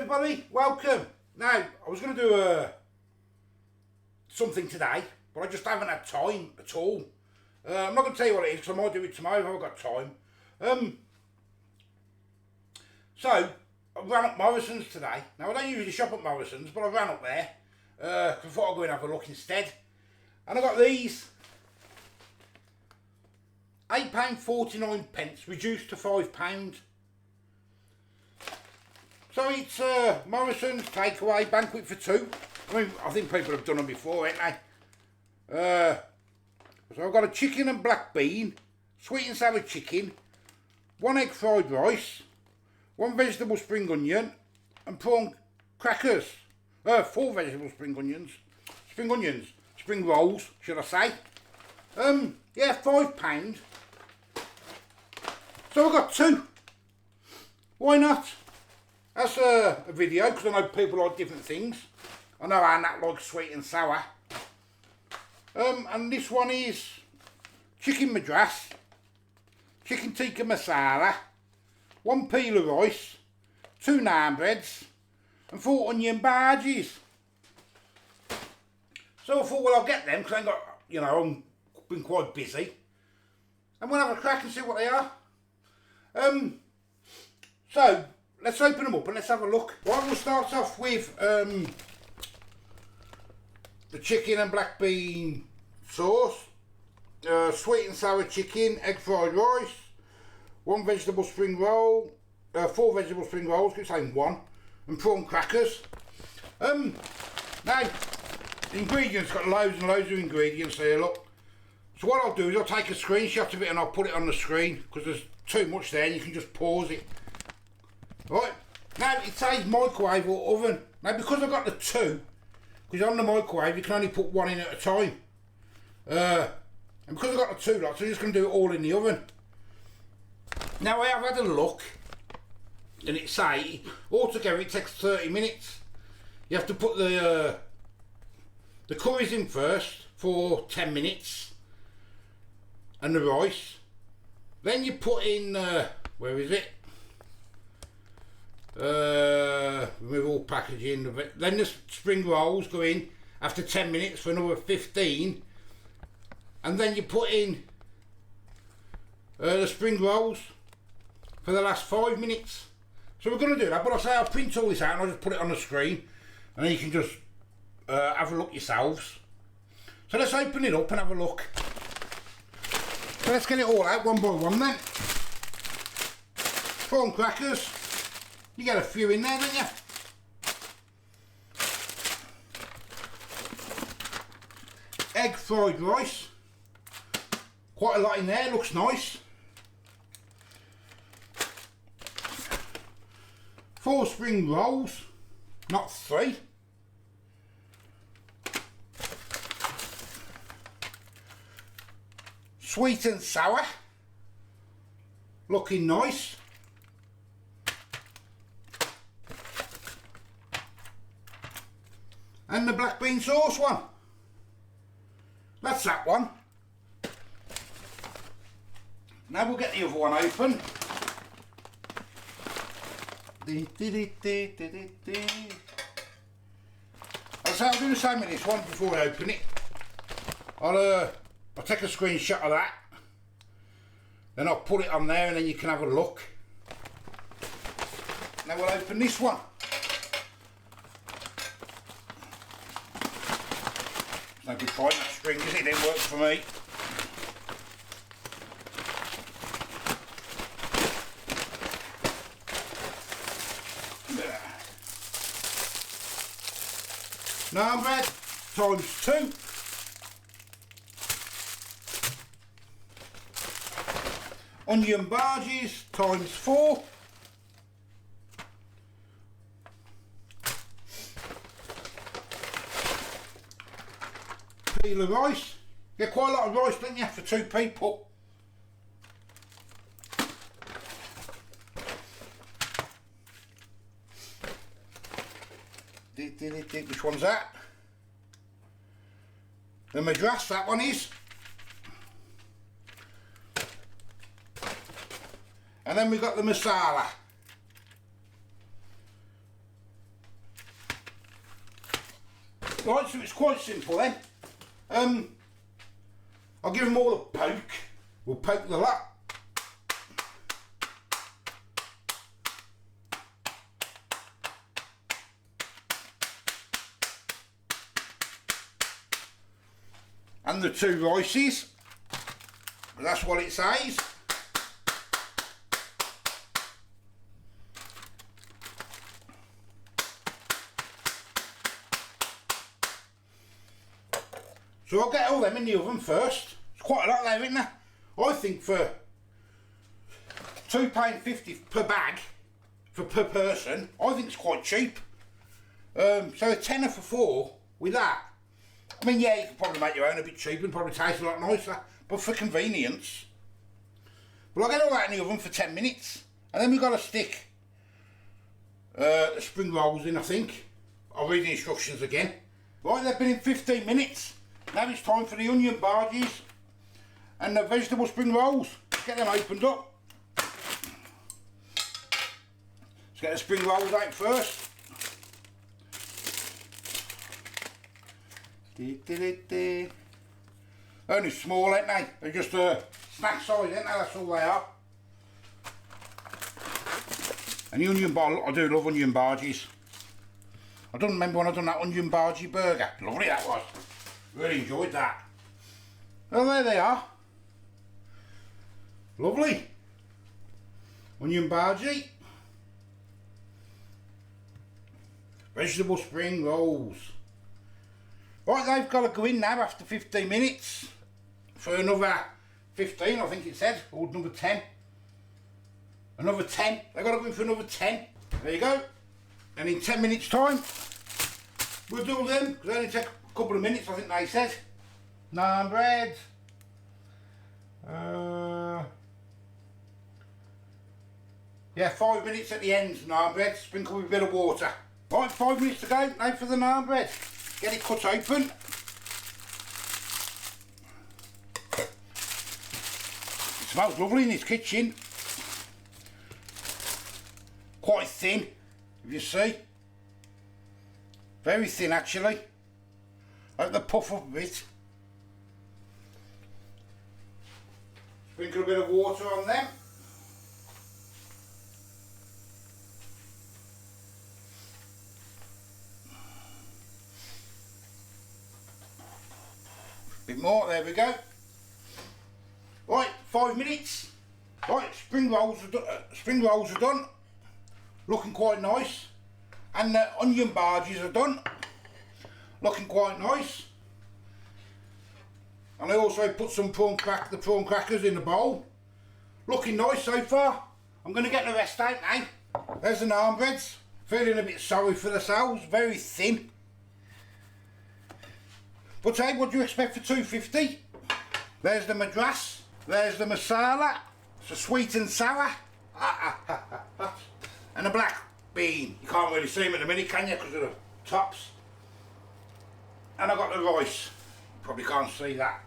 everybody, welcome. Now, I was going to do something today, but I just haven't had time at all. I'm not going to tell you what it is, because I might do it tomorrow if I've got time. So, I ran up Morrisons today. Now, I don't usually shop at Morrisons, but I ran up there. I thought I'd go and have a look instead. And I got these. £8.49, reduced to £5. So it's Morrisons takeaway, Banquet for two. I mean, I think people have done them before, ain't they? So I've got a chicken and black bean, sweet and sour chicken, 1 egg fried rice, 1 vegetable spring onion, and prawn crackers. 4 vegetable spring onions, spring rolls, should I say? Yeah, £5. So I got 2. Why not? That's a video, because I know people like different things. I know Anne likes sweet and sour. And this one is chicken madras, chicken tikka masala, 1 peel of rice, 2 naan breads, and 4 onion bhajis. So I thought, well, I'll get them, because I ain't got, you know, I've been quite busy. And we'll have a crack and see what they are. So, let's open them up and let's have a look. Right, we'll start off with the chicken and black bean sauce, sweet and sour chicken, egg fried rice, 1 vegetable spring roll, 4 vegetable spring rolls, keep saying 1, and prawn crackers. Now, the ingredients, got loads and loads of ingredients here, look. So what I'll do is I'll take a screenshot of it and I'll put it on the screen, because there's too much there and you can just pause it. Right, now it says microwave or oven. Now because I've got the 2, because on the microwave you can only put 1 in at a time. And because I've got the 2 lots, I'm just going to do it all in the oven. Now I have had a look, and it say altogether it takes 30 minutes. You have to put the curries in first for 10 minutes, and the rice. Then you put in, where is it? Remove all packaging. Then the spring rolls go in after 10 minutes for another 15, and then you put in the spring rolls for the last 5 minutes. So we're going to do that, but I say I'll print all this out and I'll just put it on the screen, and then you can just have a look yourselves. So let's open it up and have a look. So let's get it all out one by one then. Prawn crackers. You get a few in there, don't you? Egg fried rice. Quite a lot in there, looks nice. 4 spring rolls, not 3. Sweet and sour. Looking nice. And the black bean sauce one. That's that one. Now we'll get the other one open. I'll do the same with this one before I open it. I'll take a screenshot of that. Then I'll put it on there and then you can have a look. Now we'll open this one. No good trying that string, is it? It didn't work for me. Naan bread times 2. Onion bhajis times 4. Peel of rice. Get quite a lot of rice, don't you, for 2 people. Which one's that? The madras, that one is. And then we've got the masala. Right, so it's quite simple then. I'll give them all a poke. We'll poke the lot. And the 2 rices. That's what it says. So I'll get all them in the oven first. It's quite a lot there, isn't there? I think for £2.50 per bag, per person, I think it's quite cheap. So a tenner for 4 with that. I mean, yeah, you can probably make your own a bit cheaper and probably taste a lot nicer, but for convenience. But I'll get all that in the oven for 10 minutes, and then we've got to stick the spring rolls in, I think. I'll read the instructions again. Right, they've been in 15 minutes. Now it's time for the onion barges and the vegetable spring rolls. Let's get them opened up. Let's get the spring rolls out first. Only small, ain't they? They're just snack size, ain't they? That's all they are. And the onion bar, I do love onion barges. I don't remember when I done that onion bargee burger. Lovely that was. Really enjoyed that. Well, there they are. Lovely. Onion bargee. Vegetable spring rolls. Right, they've got to go in now after 15 minutes for another 15, I think it said, or number 10. Another 10. They've got to go in for another 10. There you go. And in 10 minutes time, we'll do them, because they only take a couple of minutes, I think they said. Naan bread. Yeah, 5 minutes at the end, naan bread, sprinkle with a bit of water. Right, 5 minutes to go, now for the naan bread. Get it cut open. It smells lovely in this kitchen. Quite thin, if you see. Very thin actually. Let the puff up a bit. Sprinkle a bit of water on them. Bit more, there we go. Right, 5 minutes. Right, spring rolls are done. Looking quite nice. And the onion barges are done. Looking quite nice. And I also put some prawn crackers in the bowl. Looking nice so far. I'm going to get the rest out now. There's the naan breads. Feeling a bit sorry for themselves. Very thin. But hey, what do you expect for $2.50? There's the madras, there's the masala, it's a sweet and sour, and a black bean. You can't really see them at the minute, can you, because of the tops. And I've got the rice. You probably can't see that.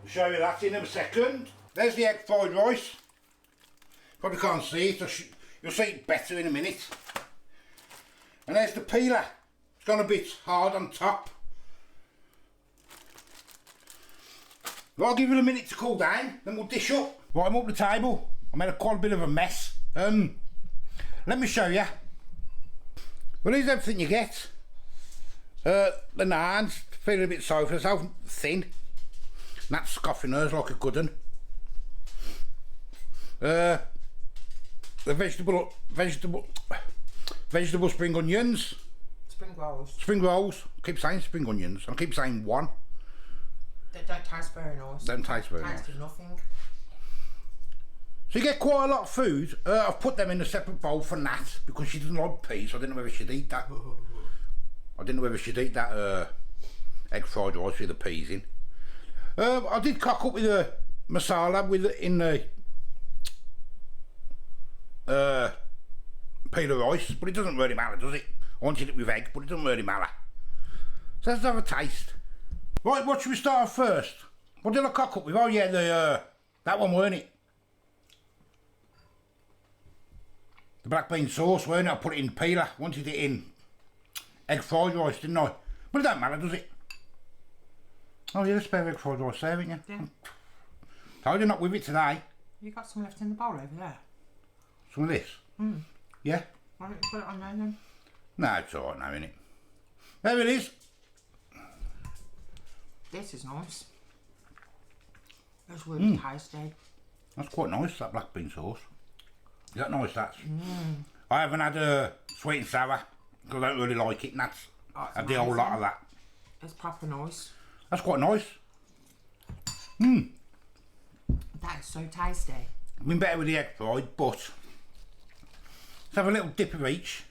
I'll show you that in a second. There's the egg fried rice. Probably can't see it, you'll see it better in a minute. And there's the peeler. It's gone a bit hard on top. Well, I'll give it a minute to cool down, then we'll dish up. Right, I'm up the table. I made quite a bit of a mess. Let me show you. Well, here's everything you get. The naans, feeling a bit sorry for herself, thin. That's scoffing hers like a good one. The vegetable spring onions. Spring rolls. Spring rolls. I keep saying spring onions. I keep saying one. They don't taste very nice. Don't taste very nice. Tasted nothing. So you get quite a lot of food. I've put them in a separate bowl for Nat because she doesn't like peas, so I didn't know whether she'd eat that. I didn't know whether she'd eat that egg fried rice with the peas in. I did cock up with the masala in the peeler rice, but it doesn't really matter, does it? I wanted it with egg, but it doesn't really matter. So let's have a taste. Right, what should we start off first? What did I cock up with? Oh yeah, that one, weren't it? The black bean sauce, weren't it? I put it in peeler. Wanted it in egg fried rice, didn't I? But it don't matter, does it? Oh, yeah, the spare egg fried rice there, haven't you? Yeah. Told you not with it today. You got some left in the bowl over there. Some of this? Yeah? Why don't you put it on there then? No, it's alright now, innit? There it is. This is nice. It's really tasty. That's quite nice, that black bean sauce. Is that nice, that's? I haven't had a sweet and sour, because I don't really like it, and that's... Oh, I did a whole lot of that. It's proper nice. That's quite nice. That is so tasty. Been better with the egg fried, but... Let's have a little dip of each.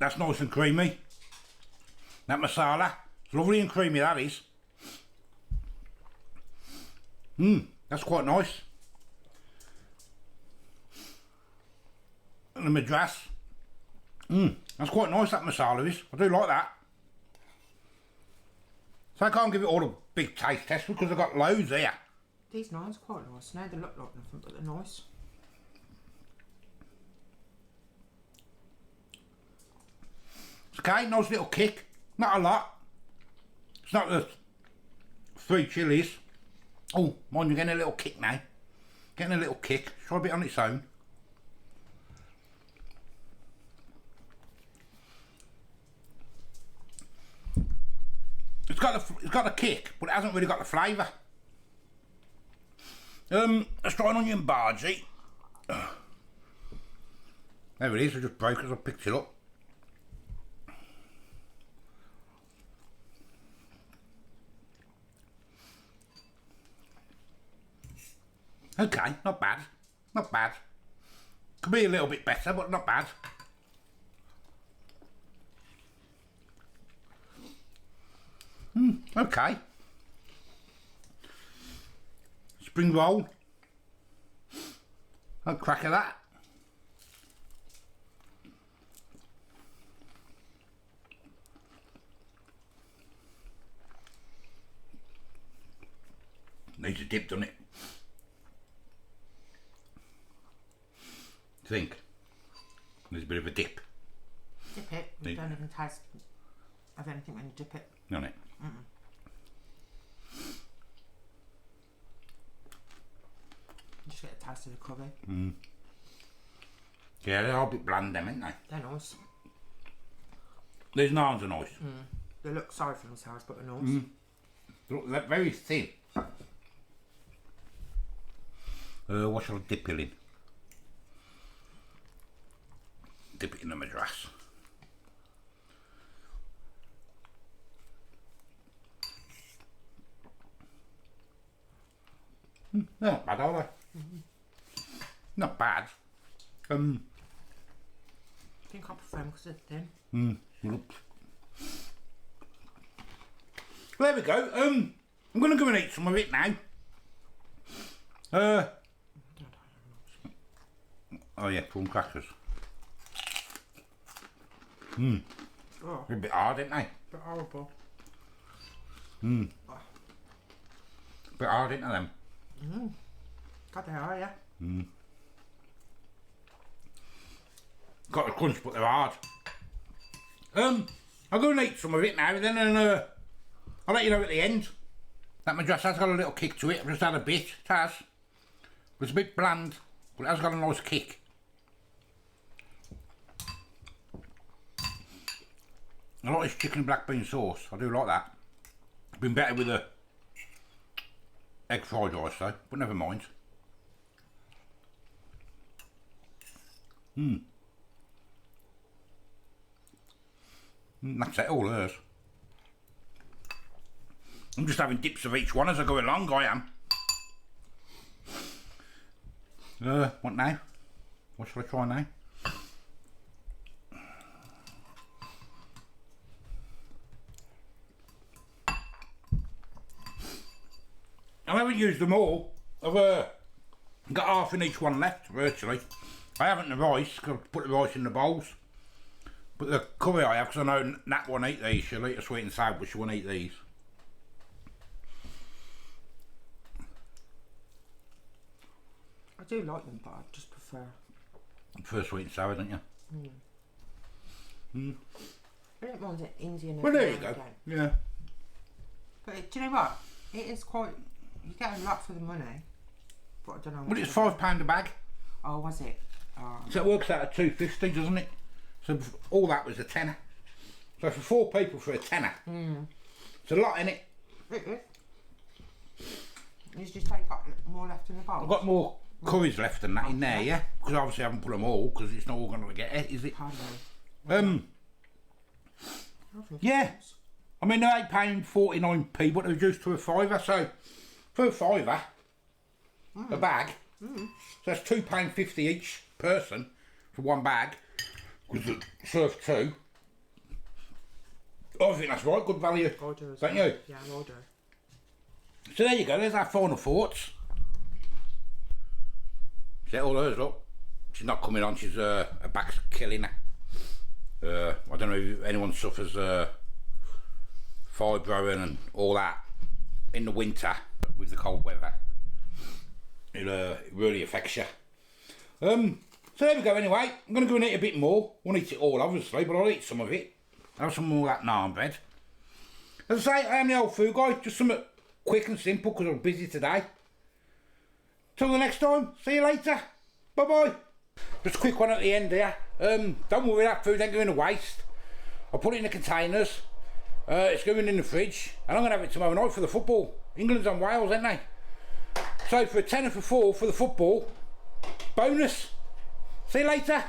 That's nice and creamy. That masala, it's lovely and creamy, that is. That's quite nice. And the madras. That's quite nice, that masala is. I do like that. So I can't give it all a big taste test because I've got loads here. These naans are quite nice. No, they look like nothing, but they're nice. It's okay, nice little kick. Not a lot. It's not the 3 chilies. Oh, mind, you're getting a little kick now. Getting a little kick. Try a bit on its own. It's got a kick, but it hasn't really got the flavour. Let's try an onion bhaji. There it is, I just broke as I picked it up. Okay, not bad. Not bad. Could be a little bit better, but not bad. Okay. Spring roll. A crack of that. Needs a dip, doesn't it? Think. There's a bit of a dip. Dip it. You don't even taste of anything when you dip it. On it. You just get a taste of the curry. Yeah, they're all a bit bland, them, aren't they? They're nice. These naans are nice. They look sorry for themselves, but they're nice. They're very thin. What shall I dip it in? Dip it in the madras. They're not bad, are they? Not bad. I think I prefer them because they're thin. There we go. I'm going to go and eat some of it now. Oh yeah, prawn crackers. Oh, They're a bit hard, aren't they? they're horrible. A bit hard, ain't them? God, they are, yeah. Got a crunch, but they're hard. I'll go and eat some of it now, and then I'll let you know at the end. That madras has got a little kick to it. I've just had a bit. It has. It's a bit bland, but it has got a nice kick. I like this chicken and black bean sauce. I do like that. It's been better with the egg fried rice though, but never mind. That's it, all hers. I'm just having dips of each one as I go along, I am. What now? What shall I try now? I haven't used them all. I've got half in each one left, virtually. I haven't the rice, because I've put the rice in the bowls. But the curry I have, because I know Nat won't eat these. She'll eat a sweet and sour, but she won't eat these. do like them, but I just prefer. You prefer sweet and sour, don't you? I don't mind it Indian. Well, there you go. Yeah. But do you know what? It is quite. You get a lot for the money, but I don't know. Well, it's £5 a bag. Oh, was it? So it works out at $2.50, doesn't it? So all that was a tenner. So for 4 people for a tenner, it's a lot, in it. It is. You just take got more left in the bowl. I've got more curries left than that in there, yeah. Because obviously I haven't put them all because it's not all going to get it, is it? Yeah. I mean they're £8.49p, but they're reduced to a fiver. So for a fiver, a bag. So that's £2.50 each person for one bag. Because it serves 2. I think that's right, good value. I do as don't well. you? Yeah, I do. So there you go, there's our final thoughts. Set all hers up. She's not coming on, she's her back's killing her. I don't know if anyone suffers fibro and all that in the winter with the cold weather. It really affects you. So there we go anyway. I'm going to go and eat a bit more. I won't eat it all obviously, but I'll eat some of it. I'll have some more of that naan bread. As I say, I am the old food guy. Just something quick and simple because I'm busy today. Till the next time, see you later. Bye bye. Just a quick one at the end here. Don't worry, that food ain't going to waste. I'll put it in the containers. It's going in the fridge. And I'm going to have it tomorrow night for the football. England's on Wales, ain't they? So for a tenner for 4 for the football, bonus. See you later.